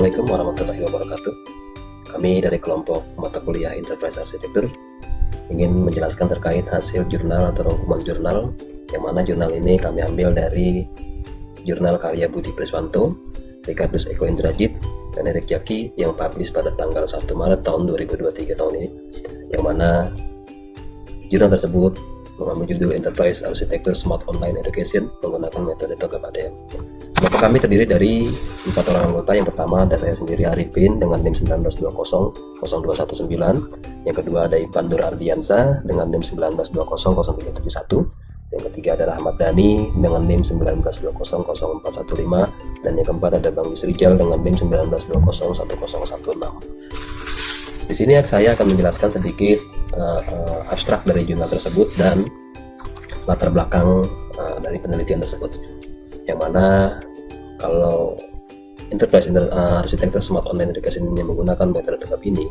Assalamualaikum warahmatullahi wabarakatuh. Kami dari kelompok mata kuliah Enterprise Arsitektur ingin menjelaskan terkait hasil jurnal atau rangkuman jurnal, yang mana jurnal ini kami ambil dari jurnal karya Budi Priswanto, Ricardus Eko Indrajit, dan Erik Jaki yang publish pada tanggal 1 Maret tahun 2023 tahun ini, yang mana jurnal tersebut mengambil judul Enterprise Arsitektur Smart Online Education menggunakan metode TOGAF ADM. Kelompok kami terdiri dari 4 orang anggota. Yang pertama ada saya sendiri, Arifin, dengan NIM 19200219. Yang kedua ada Ivan Nur Ardiansa dengan NIM 19200371. Yang ketiga ada Rahmat Dhani dengan NIM 19200415. Dan yang keempat ada Bang Yusrijal dengan NIM 19201016. Di sini saya akan menjelaskan sedikit abstrak dari jurnal tersebut dan latar belakang dari penelitian tersebut, yang mana kalau Enterprise Arsitektur Smart Online Education ini menggunakan metode TOGAF ini,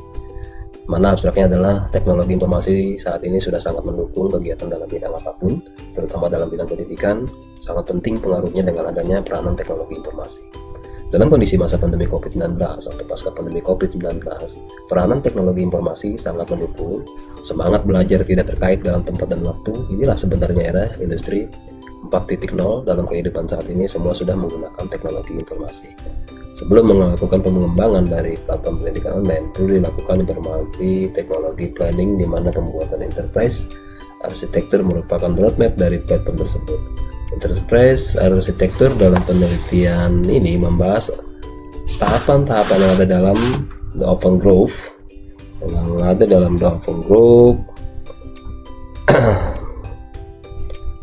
mana abstraknya adalah teknologi informasi saat ini sudah sangat mendukung kegiatan dalam bidang apapun, terutama dalam bidang pendidikan. Sangat penting pengaruhnya dengan adanya peranan teknologi informasi. Dalam kondisi masa pandemi COVID-19 atau pasca pandemi COVID-19, peranan teknologi informasi sangat mendukung semangat belajar tidak terkait dalam tempat dan waktu. Inilah sebenarnya era industri 4.0. Dalam kehidupan saat ini semua sudah menggunakan teknologi informasi. Sebelum melakukan pengembangan dari platform pendidikan online, perlu dilakukan informasi teknologi planning, di mana pembuatan enterprise arsitektur merupakan roadmap dari platform tersebut. Enterprise arsitektur dalam penelitian ini membahas tahapan-tahapan yang ada dalam The Open Group,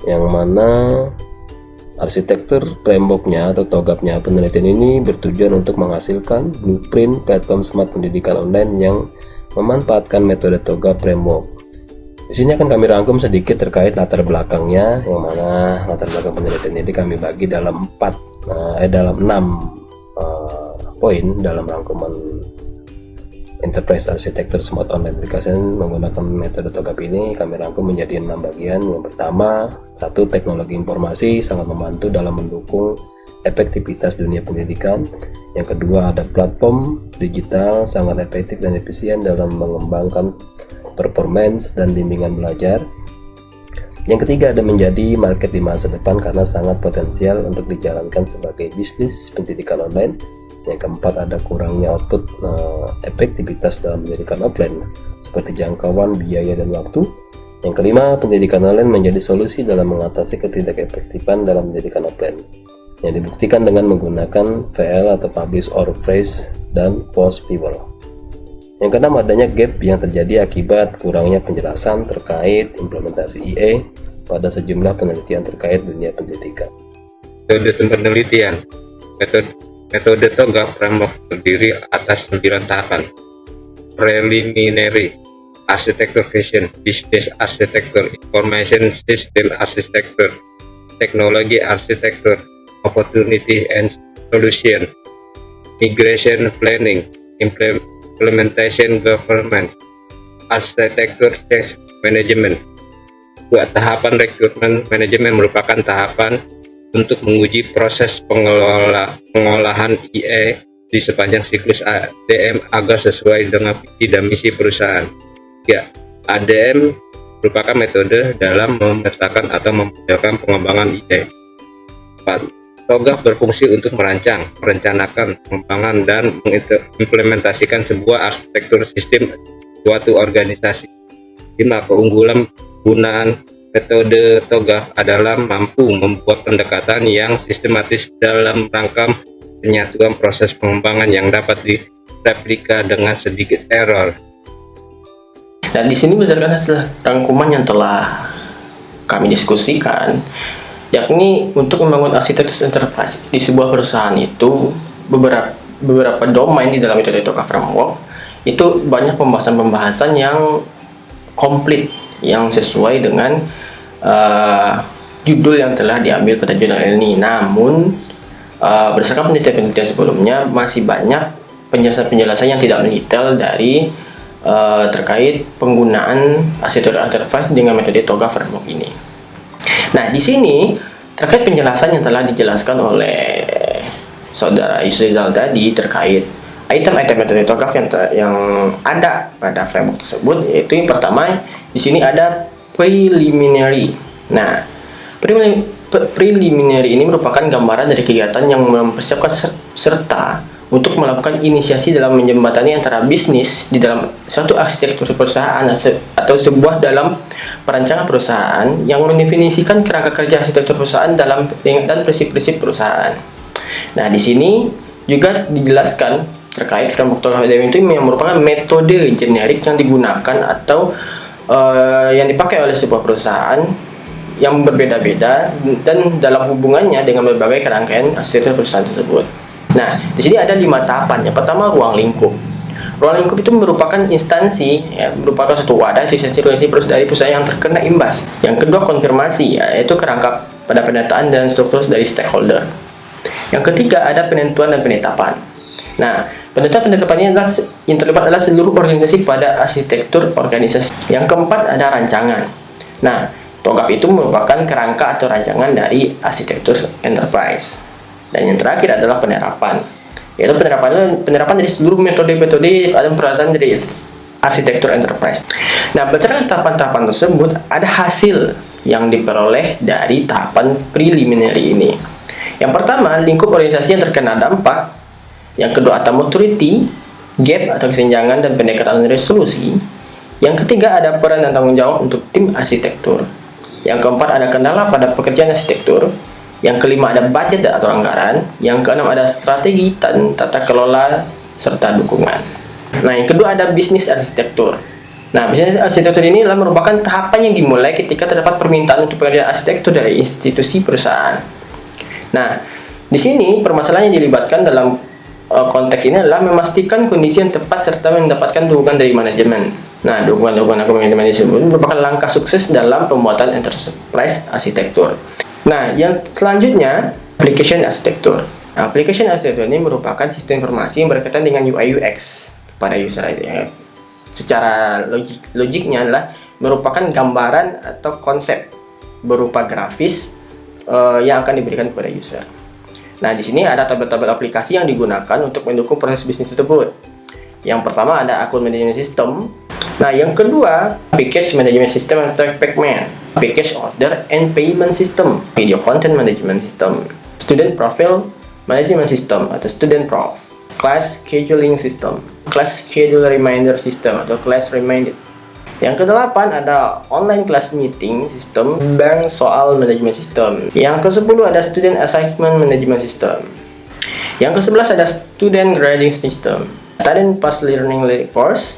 yang mana arsitektur frameworknya atau TOGAF-nya penelitian ini bertujuan untuk menghasilkan blueprint platform smart pendidikan online yang memanfaatkan metode TOGAF framework. Di sini akan kami rangkum sedikit terkait latar belakangnya, yang mana latar belakang penelitian ini kami bagi dalam 6 poin dalam rangkuman Enterprise Arsitektur Smart Online Education menggunakan metode TOGAF ini. Kami rangkum menjadi 6 bagian. Yang pertama, 1. Teknologi informasi sangat membantu dalam mendukung efektivitas dunia pendidikan. Yang kedua, ada platform digital sangat efektif dan efisien dalam mengembangkan performance dan bimbingan belajar. Yang ketiga, ada menjadi market di masa depan karena sangat potensial untuk dijalankan sebagai bisnis pendidikan online. Yang keempat, ada kurangnya output efektivitas dalam pendidikan offline seperti jangkauan, biaya, dan waktu. Yang kelima, pendidikan online menjadi solusi dalam mengatasi ketidakefektifan dalam pendidikan offline, yang dibuktikan dengan menggunakan VL atau Publish or Praise dan Post Visual. Yang keenam, adanya gap yang terjadi akibat kurangnya penjelasan terkait implementasi IE pada sejumlah penelitian terkait dunia pendidikan. Metode penelitian. Metode TOGAF framework terdiri atas 9 tahapan. Preliminary Architecture Vision, Business Architecture, Information System Architecture, Technology Architecture, Opportunity and Solution, Migration Planning, Implementation Government, Architecture Change Management. Tahapan rekrutmen manajemen merupakan tahapan untuk menguji proses pengolahan IE di sepanjang siklus ADM agar sesuai dengan visi dan misi perusahaan. ADM merupakan metode dalam memetakan atau mempersiapkan pengembangan IE. 4. TOGAF berfungsi untuk merancang, merencanakan, pengembangan, dan mengimplementasikan sebuah arsitektur sistem suatu organisasi. 5. Keunggulan penggunaan metode TOGAF adalah mampu membuat pendekatan yang sistematis dalam rangka penyatuan proses pengembangan yang dapat direplika dengan sedikit error. Dan di sini berdasarkan hasil rangkuman yang telah kami diskusikan, yakni untuk membangun arsitektur enterprise di sebuah perusahaan itu beberapa domain di dalam metode TOGAF framework itu banyak pembahasan-pembahasan yang komplit, yang sesuai dengan judul yang telah diambil pada jurnal ini. Namun berdasarkan penelitian sebelumnya masih banyak penjelasan-penjelasan yang tidak mendetail dari terkait penggunaan arsitektur enterprise dengan metode TOGAF framework ini. Nah, di sini terkait penjelasan yang telah dijelaskan oleh Saudara Yusrijal tadi terkait item-item metodograf yang ada pada framework tersebut, yaitu yang pertama di sini ada preliminary. Nah, preliminary ini merupakan gambaran dari kegiatan yang mempersiapkan serta untuk melakukan inisiasi dalam menjembatani antara bisnis di dalam suatu arsitektur perusahaan atau sebuah dalam perancangan perusahaan yang mendefinisikan kerangka kerja arsitektur perusahaan dan prinsip-prinsip perusahaan. Nah, di sini juga dijelaskan terkait framework itu yang merupakan metode generik yang digunakan atau yang dipakai oleh sebuah perusahaan yang berbeda-beda dan dalam hubungannya dengan berbagai kerangkaian arsitektur perusahaan tersebut. Nah, di sini ada 5 tahapan. Yang pertama, ruang lingkup. Ruang lingkup itu merupakan instansi, merupakan suatu wadah instansi dari perusahaan yang terkena imbas. Yang kedua, konfirmasi, yaitu kerangka pada pendataan dan struktur dari stakeholder. Yang ketiga, ada penentuan dan penetapan. Nah, penetapan-penetapannya yang terlibat adalah seluruh organisasi pada arsitektur organisasi. Yang keempat, ada rancangan. Nah, TOGAF itu merupakan kerangka atau rancangan dari arsitektur enterprise. Dan yang terakhir adalah penerapan, yaitu penerapan dari seluruh metode-metode dan peralatan dari arsitektur enterprise. Nah, berdasarkan tahapan-tahapan tersebut, ada hasil yang diperoleh dari tahapan preliminary ini. Yang pertama, lingkup organisasi yang terkena dampak. Yang kedua, ada maturity, gap atau kesenjangan dan pendekatan resolusi. Yang ketiga, ada peran dan tanggung jawab untuk tim arsitektur. Yang keempat, ada kendala pada pekerjaan arsitektur. Yang kelima, ada budget atau anggaran. Yang keenam, ada strategi dan tata kelola serta dukungan. Nah, yang kedua, ada bisnis arsitektur. Nah, bisnis arsitektur ini adalah merupakan tahapan yang dimulai ketika terdapat permintaan untuk pekerjaan arsitektur dari institusi perusahaan. Nah, di sini permasalahan yang dilibatkan dalam konteks ini adalah memastikan kondisi yang tepat serta mendapatkan dukungan dari manajemen. Nah, dukungan manajemen tersebut merupakan langkah sukses dalam pembuatan enterprise arsitektur. Nah, yang selanjutnya, application arsitektur. Nah, application arsitektur ini merupakan sistem informasi yang berkaitan dengan UI UX pada user. Secara logiknya adalah merupakan gambaran atau konsep berupa grafis yang akan diberikan kepada user. Nah, di sini ada tabel-tabel aplikasi yang digunakan untuk mendukung proses bisnis tersebut. Yang pertama ada akun manajemen sistem. Nah, yang kedua, package management system atau PACMAN, package order and payment system, video content management system, student profile management system atau student prof, class scheduling system, class schedule reminder system atau class reminder. Yang kedelapan ada online class meeting system, bank soal management system. Yang ke-10 ada student assignment management system. Yang ke-11 ada student grading system, student past learning course.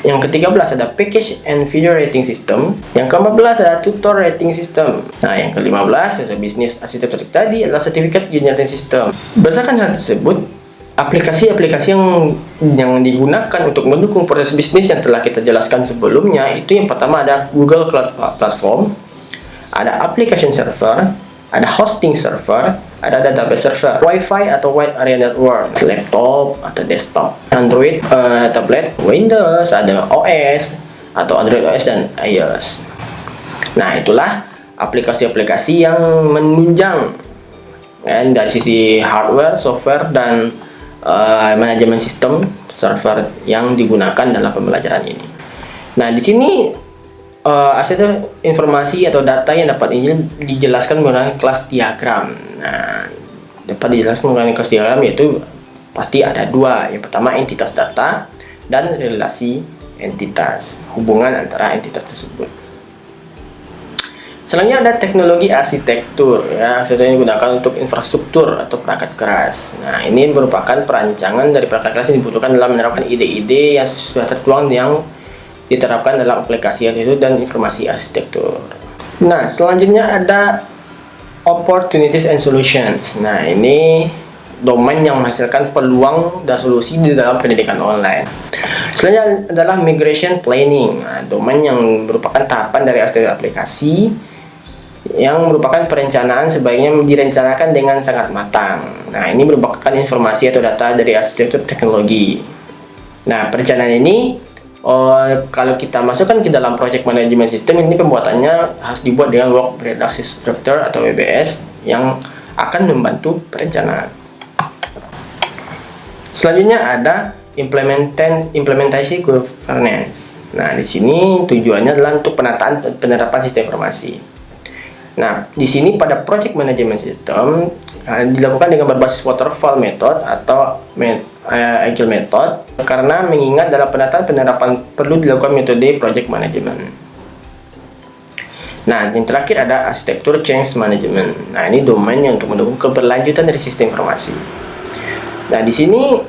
Yang ke-13 ada package and video rating system. Yang ke-14 ada tutor rating system. Nah, yang ke-15 ada bisnis arsitektur tadi adalah certificate generating system. Berdasarkan hal tersebut, aplikasi-aplikasi yang digunakan untuk mendukung proses bisnis yang telah kita jelaskan sebelumnya itu yang pertama ada Google Cloud Platform, ada application server, ada hosting server, ada database server, Wi-Fi atau wide area network, laptop atau desktop, Android, tablet, Windows, ada OS atau Android OS dan iOS. Nah, itulah aplikasi-aplikasi yang menunjang dari sisi hardware, software dan manajemen sistem server yang digunakan dalam pembelajaran ini. Nah, di sini arsitektur informasi atau data yang dapat dijelaskan menggunakan kelas diagram. Nah, dapat dijelaskan menggunakan kelas diagram yaitu pasti ada dua. Yang pertama entitas data dan relasi entitas, hubungan antara entitas tersebut. Selanjutnya ada teknologi arsitektur, ya, arsitektur yang digunakan untuk infrastruktur atau perangkat keras. Nah, ini merupakan perancangan dari perangkat keras yang dibutuhkan dalam menerapkan ide-ide yang sudah tertuang yang diterapkan dalam aplikasi arsitektur dan informasi arsitektur. Nah, selanjutnya ada opportunities and solutions. Nah, ini domain yang menghasilkan peluang dan solusi di dalam pendidikan online. Selanjutnya adalah migration planning. Nah, domain yang merupakan tahapan dari arsitektur aplikasi yang merupakan perencanaan sebaiknya direncanakan dengan sangat matang. Nah, ini merupakan informasi atau data dari arsitektur teknologi. Nah, perencanaan ini kalau kita masukkan ke dalam project management system, ini pembuatannya harus dibuat dengan work production structure atau WBS yang akan membantu perencanaan. Selanjutnya ada implementasi governance. Nah, di sini tujuannya adalah untuk penataan penerapan sistem informasi. Nah, di sini pada project management system dilakukan dengan berbasis waterfall method atau agile method, karena mengingat dalam penataan penerapan perlu dilakukan metode project management. Nah, yang terakhir ada arsitektur change management. Nah, ini domainnya untuk mendukung keberlanjutan dari sistem informasi. Nah, di sini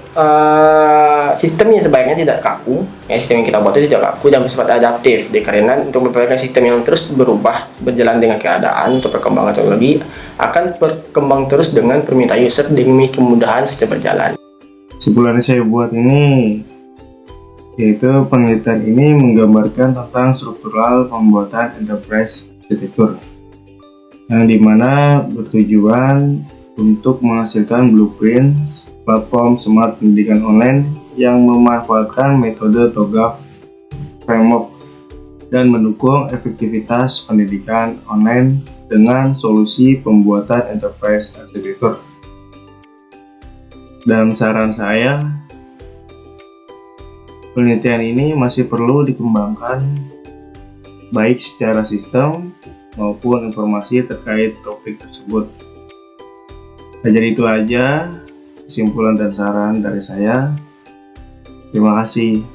sistemnya sebaiknya tidak kaku. Sistem yang kita buat itu tidak kaku dan bersifat adaptif. Dikarenakan untuk memperbaiki sistem yang terus berubah berjalan dengan keadaan, untuk perkembangan teknologi akan berkembang terus dengan permintaan user demi kemudahan sistem berjalan. Kesimpulan yang saya buat ini yaitu penelitian ini menggambarkan tentang struktural pembuatan enterprise architecture, yang dimana bertujuan untuk menghasilkan blueprint platform smart pendidikan online yang memanfaatkan metode TOGAF framework dan mendukung efektivitas pendidikan online dengan solusi pembuatan enterprise architecture. Dan saran saya, penelitian ini masih perlu dikembangkan baik secara sistem maupun informasi terkait topik tersebut. Nah, jadi itu aja kesimpulan dan saran dari saya. Terima kasih.